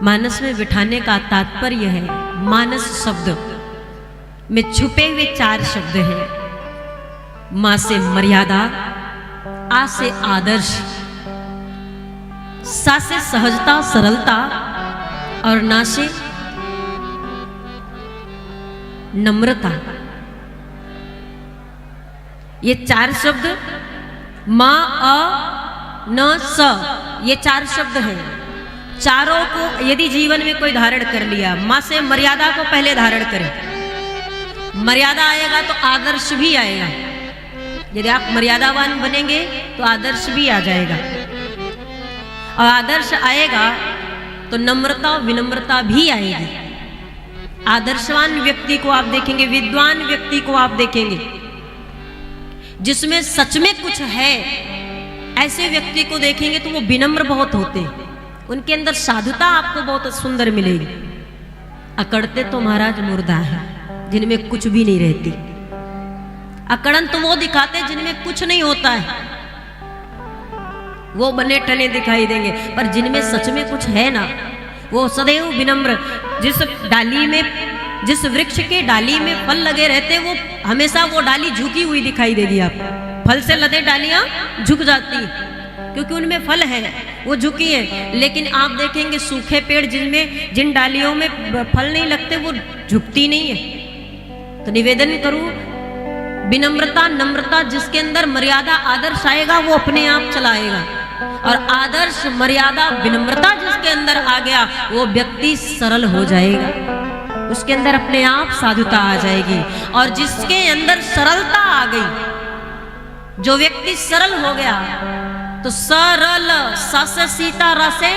मानस में बिठाने का तात्पर्य है, मानस शब्द में छुपे हुए 4 शब्द हैं। मां से मर्यादा, आ से आदर्श, सा से सहजता सरलता और ना से नम्रता। ये 4 शब्द मां, अ, न, स, ये 4 शब्द हैं। चारों को यदि जीवन में कोई धारण कर लिया, मां से मर्यादा को पहले धारण करें, मर्यादा आएगा तो आदर्श भी आएगा। यदि आप मर्यादावान बनेंगे तो आदर्श भी आ जाएगा, और आदर्श आएगा तो नम्रता और विनम्रता भी आएगी। आदर्शवान व्यक्ति को आप देखेंगे, विद्वान व्यक्ति को आप देखेंगे, जिसमें सच में कुछ है, ऐसे व्यक्ति को देखेंगे तो वो विनम्र बहुत होते हैं। उनके अंदर साधुता आपको बहुत सुंदर मिलेगी। अकड़ते तो महाराज मुर्दा है, जिनमें कुछ भी नहीं रहती। अकड़न तो वो दिखाते जिनमें कुछ नहीं होता है, वो बने ठने दिखाई देंगे, पर जिनमें सच में कुछ है ना, वो सदैव विनम्र। जिस डाली में, जिस वृक्ष के डाली में फल लगे रहते, वो हमेशा वो डाली झुकी हुई दिखाई देगी आपको। फल से लदे डालियां झुक जाती है क्योंकि उनमें फल है, वो झुकी है। लेकिन आप देखेंगे सूखे पेड़ जिनमें, जिन डालियों में फल नहीं लगते, वो झुकती नहीं है। तो निवेदन करूं, विनम्रता नम्रता, जिसके अंदर मर्यादा आदर्श आएगा वो अपने आप चलाएगा, और आदर्श मर्यादा विनम्रता जिसके अंदर आ गया वो व्यक्ति सरल हो जाएगा, उसके अंदर अपने आप साधुता आ जाएगी। और जिसके अंदर सरलता आ गई, जो व्यक्ति सरल हो गया, तो सरल, सा से सीता, रा से,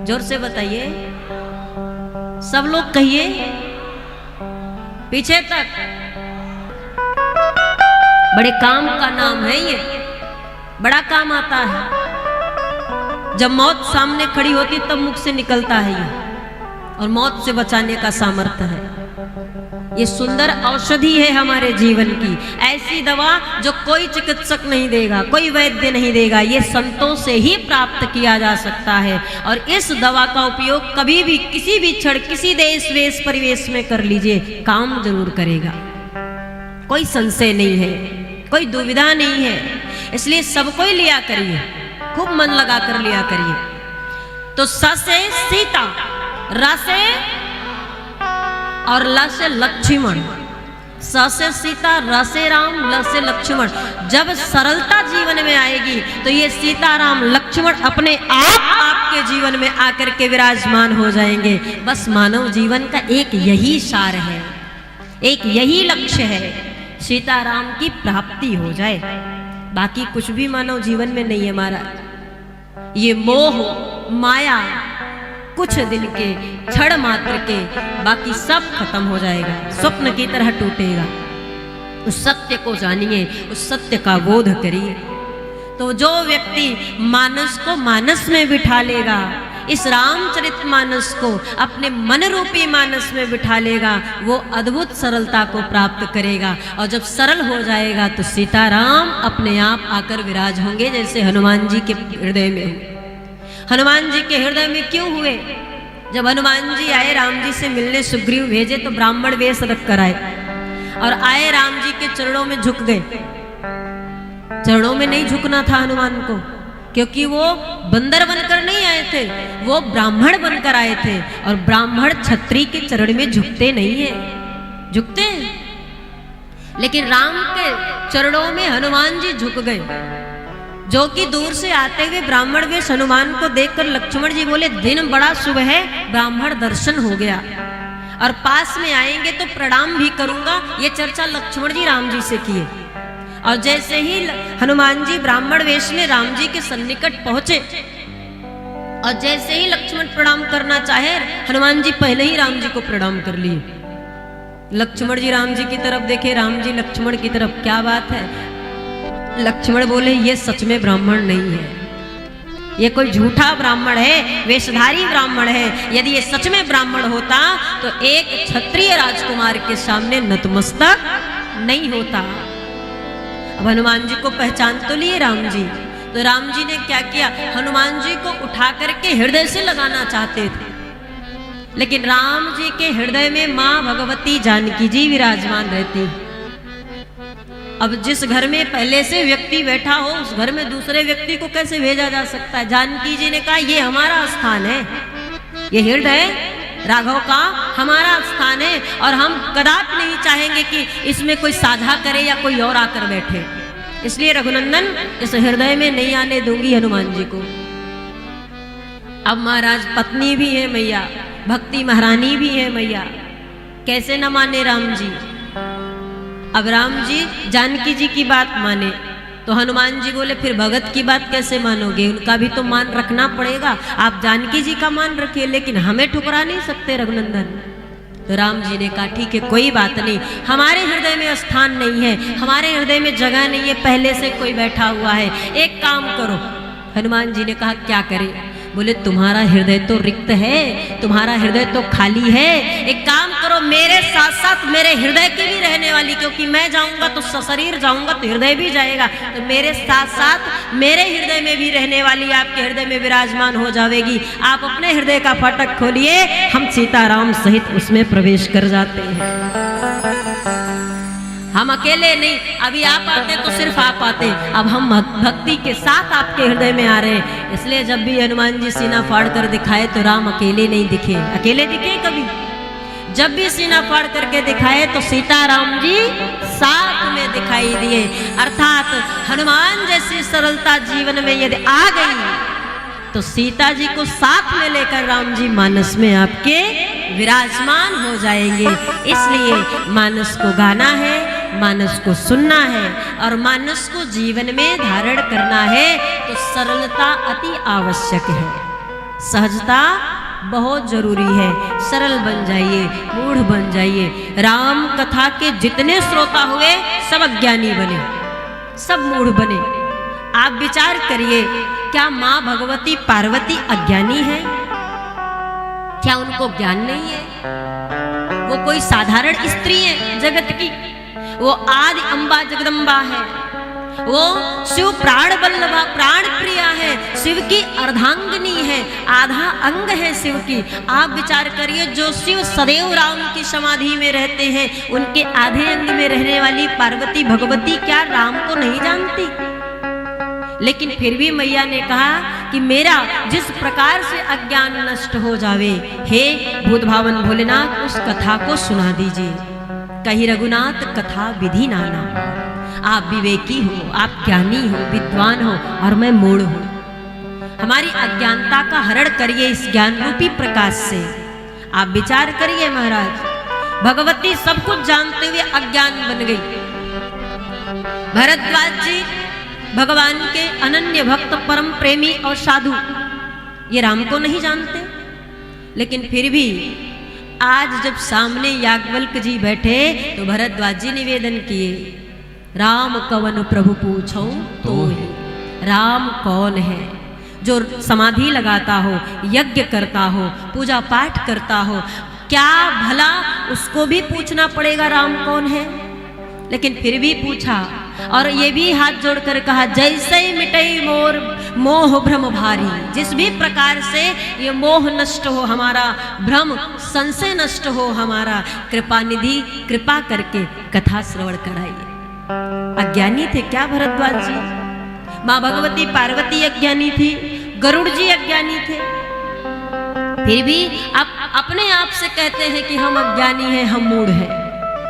जोर से बताइए, सब लोग कहिए पीछे तक। बड़े काम का नाम है ये, बड़ा काम आता है। जब मौत सामने खड़ी होती तब मुख से निकलता है ये, और मौत से बचाने का सामर्थ्य है। ये सुंदर औषधि है हमारे जीवन की, ऐसी दवा जो कोई चिकित्सक नहीं देगा, कोई वैद्य नहीं देगा, ये संतों से ही प्राप्त किया जा सकता है। और इस दवा का उपयोग कभी भी, किसी भी क्षण, किसी देश वेश परिवेश में कर लीजिए, काम जरूर करेगा, कोई संशय नहीं है, कोई दुविधा नहीं है। इसलिए सबको ही लिया करिए, खूब मन लगा कर लिया करिए। तो स से सीता, र से और ल से लक्ष्मण, स से सीता, र से राम, ल से लक्ष्मण। जब सरलता जीवन में आएगी तो ये सीता राम लक्ष्मण अपने आप आपके जीवन में आकर के विराजमान हो जाएंगे। बस मानव जीवन का एक यही सार है, एक यही लक्ष्य है, सीता राम की प्राप्ति हो जाए। बाकी कुछ भी मानव जीवन में नहीं है महाराज। ये मोह माया कुछ दिन के, क्षण मात्र के, बाकी सब खत्म हो जाएगा, स्वप्न की तरह टूटेगा। उस सत्य को जानिए, उस सत्य का बोध करिए। तो जो व्यक्ति मानस को मानस में बिठा लेगा, इस रामचरितमानस को अपने मन रूपी मानस में बिठा लेगा, वो अद्भुत सरलता को प्राप्त करेगा। और जब सरल हो जाएगा तो सीताराम अपने आप आकर विराज होंगे, जैसे हनुमान जी के हृदय में हुए। हनुमान जी के हृदय में क्यों हुए? जब हनुमान जी आए राम जी से मिलने, सुग्रीव भेजे तो ब्राह्मण वेश रख कर आए, और आए राम जी के चरणों में झुक गए। चरणों में नहीं झुकना था हनुमान को, क्योंकि वो बंदर बनकर नहीं आए थे, वो ब्राह्मण बनकर आए थे, और ब्राह्मण क्षत्रिय के चरण में झुकते नहीं है, झुकते हैं। लेकिन राम के चरणों में हनुमान जी झुक गए, जो कि दूर से आते हुए ब्राह्मण वेश हनुमान को देखकर लक्ष्मण जी बोले, दिन बड़ा शुभ है, ब्राह्मण दर्शन हो गया, और पास में आएंगे तो प्रणाम भी करूंगा। ये चर्चा लक्ष्मण जी राम जी से किए। और जैसे ही हनुमान जी ब्राह्मण वेश में राम जी के सन्निकट पहुंचे, और जैसे ही लक्ष्मण प्रणाम करना चाहे, हनुमान जी पहले ही राम जी को प्रणाम कर लिए। लक्ष्मण जी राम जी की तरफ देखे, राम जी लक्ष्मण की तरफ। क्या बात है? लक्ष्मण बोले, ये सच में ब्राह्मण नहीं है, ये कोई झूठा ब्राह्मण है, वेशधारी ब्राह्मण है। यदि ये सच में ब्राह्मण होता तो एक क्षत्रिय राजकुमार के सामने नतमस्तक नहीं होता। अब हनुमान जी को पहचान तो लिए राम जी, तो तो राम जी ने क्या किया, हनुमान जी को उठा करके हृदय से लगाना चाहते थे, लेकिन राम जी के हृदय में माँ भगवती जानकी जी विराजमान रहती। अब जिस घर में पहले से व्यक्ति बैठा हो उस घर में दूसरे व्यक्ति को कैसे भेजा जा सकता है। जानकी जी ने कहा ये हमारा स्थान है, ये हृदय राघव का हमारा स्थान है और हम कदापि नहीं चाहेंगे कि इसमें कोई साझा करे या कोई और आकर बैठे, इसलिए रघुनंदन इस हृदय में नहीं आने दूंगी हनुमान जी को। अब महाराज पत्नी भी है मैया, भक्ति महारानी भी है मैया, कैसे न माने राम जी। अब राम जी जानकी जी की बात माने तो हनुमान जी बोले फिर भगत की बात कैसे मानोगे, उनका भी तो मान रखना पड़ेगा। आप जानकी जी का मान रखिए लेकिन हमें ठुकरा नहीं सकते रघुनंदन। तो राम जी ने कहा ठीक है कोई बात नहीं, हमारे हृदय में स्थान नहीं है, हमारे हृदय में जगह नहीं है, पहले से कोई बैठा हुआ है, एक काम करो। हनुमान जी ने कहा क्या करें, बोले तुम्हारा हृदय तो रिक्त है, तुम्हारा हृदय तो खाली है, एक काम करो मेरे साथ साथ मेरे हृदय की भी रहने वाली, क्योंकि मैं जाऊंगा तो सशरीर जाऊंगा तो हृदय भी जाएगा, तो मेरे साथ साथ मेरे हृदय में भी रहने वाली आपके हृदय में विराजमान हो जाएगी। आप अपने हृदय का फाटक खोलिए, हम सीताराम सहित उसमें प्रवेश कर जाते हैं। हम अकेले नहीं, अभी आप आते तो सिर्फ आप आते, अब हम भक्ति के साथ आपके हृदय में आ रहे हैं। इसलिए जब भी हनुमान जी सीना फाड़ कर दिखाए तो राम अकेले नहीं दिखे, अकेले दिखे कभी, जब भी सीना फाड़ करके दिखाए तो सीताराम जी साथ में दिखाई दिए। अर्थात हनुमान जैसी सरलता जीवन में यदि आ गई तो सीता जी को साथ में लेकर राम जी मानस में आपके विराजमान हो जाएंगे। इसलिए मानस को गाना है, मानस को सुनना है और मानस को जीवन में धारण करना है तो सरलता अति आवश्यक है, सहजता बहुत जरूरी है। सरल बन जाइए, मूढ़ बन जाइए। राम कथा के जितने श्रोता हुए सब अज्ञानी बने, सब मूढ़ बने। आप विचार करिए, क्या माँ भगवती पार्वती अज्ञानी है? क्या उनको ज्ञान नहीं है? वो कोई साधारण स्त्री है जगत की? वो आदि अम्बा जगदम्बा है, वो शिव प्राण बल्लभा प्राण प्रिया है, शिव की अर्धांगिनी है, आधा अंग है शिव की। आप विचार करिए, जो शिव सदैव राम की समाधि में रहते हैं उनके आधे अंग में रहने वाली पार्वती भगवती क्या राम को नहीं जानती? लेकिन फिर भी मैया ने कहा कि मेरा जिस प्रकार से अज्ञान नष्ट हो जावे, हे भूत भावन भोलेनाथ उस कथा को सुना दीजिए। कही रघुनाथ कथा विधि नाना, आप विवेकी हो, आप ज्ञानी हो, विद्वान हो और मैं मूढ़ हूं। हमारी अज्ञानता का हरण करिए इस ज्ञान रूपी प्रकाश से। आप विचार करिए महाराज, भगवती सब कुछ जानते हुए अज्ञान बन गई। भरद्वाज जी भगवान के अनन्य भक्त, परम प्रेमी और साधु, ये राम को नहीं जानते, लेकिन फिर भी आज जब सामने याज्ञवल्क्य जी बैठे तो भरद्वाज जी निवेदन किए, राम कवन प्रभु पूछो तो ही। राम कौन है? जो समाधि लगाता हो, यज्ञ करता हो, पूजा पाठ करता हो, क्या भला उसको भी पूछना पड़ेगा राम कौन है? लेकिन फिर भी पूछा और ये भी हाथ जोड़कर कहा, जैसे मिटई मोर मोह भ्रम भारी। जिस भी प्रकार से ये मोह नष्ट हो, हमारा भ्रम संशय नष्ट हो हमारा, कृपा निधि कृपा करके कथा श्रवण कराइए। अज्ञानी थे क्या भरद्वाज जी? माँ भगवती पार्वती अज्ञानी थी, गरुड़ जी अज्ञानी थे, फिर भी आप अपने आप से कहते हैं कि हम अज्ञानी हैं, हम मूढ़ हैं।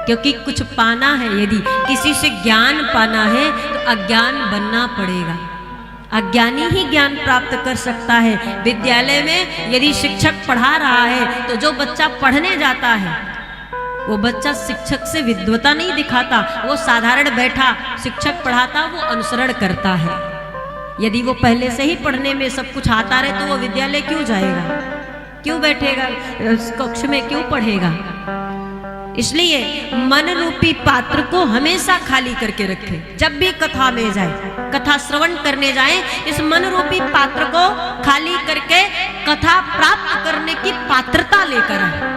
क्योंकि कुछ पाना है, यदि किसी से ज्ञान पाना है तो अज्ञान बनना पड़ेगा। अज्ञानी ही ज्ञान प्राप्त कर सकता है। विद्यालय में यदि शिक्षक पढ़ा रहा है तो जो बच्चा पढ़ने जाता है वो बच्चा शिक्षक से विद्वता नहीं दिखाता, वो साधारण बैठा, शिक्षक पढ़ाता वो अनुसरण करता है। यदि वो पहले से ही पढ़ने में सब कुछ आता रहे तो वो विद्यालय क्यों जाएगा, क्यों बैठेगा कक्ष में, क्यों पढ़ेगा? इसलिए मन रूपी पात्र को हमेशा खाली करके रखें। जब भी कथा में जाए, कथा श्रवण करने जाए, इस मन रूपी पात्र को खाली करके कथा प्राप्त करने की पात्रता लेकर आए।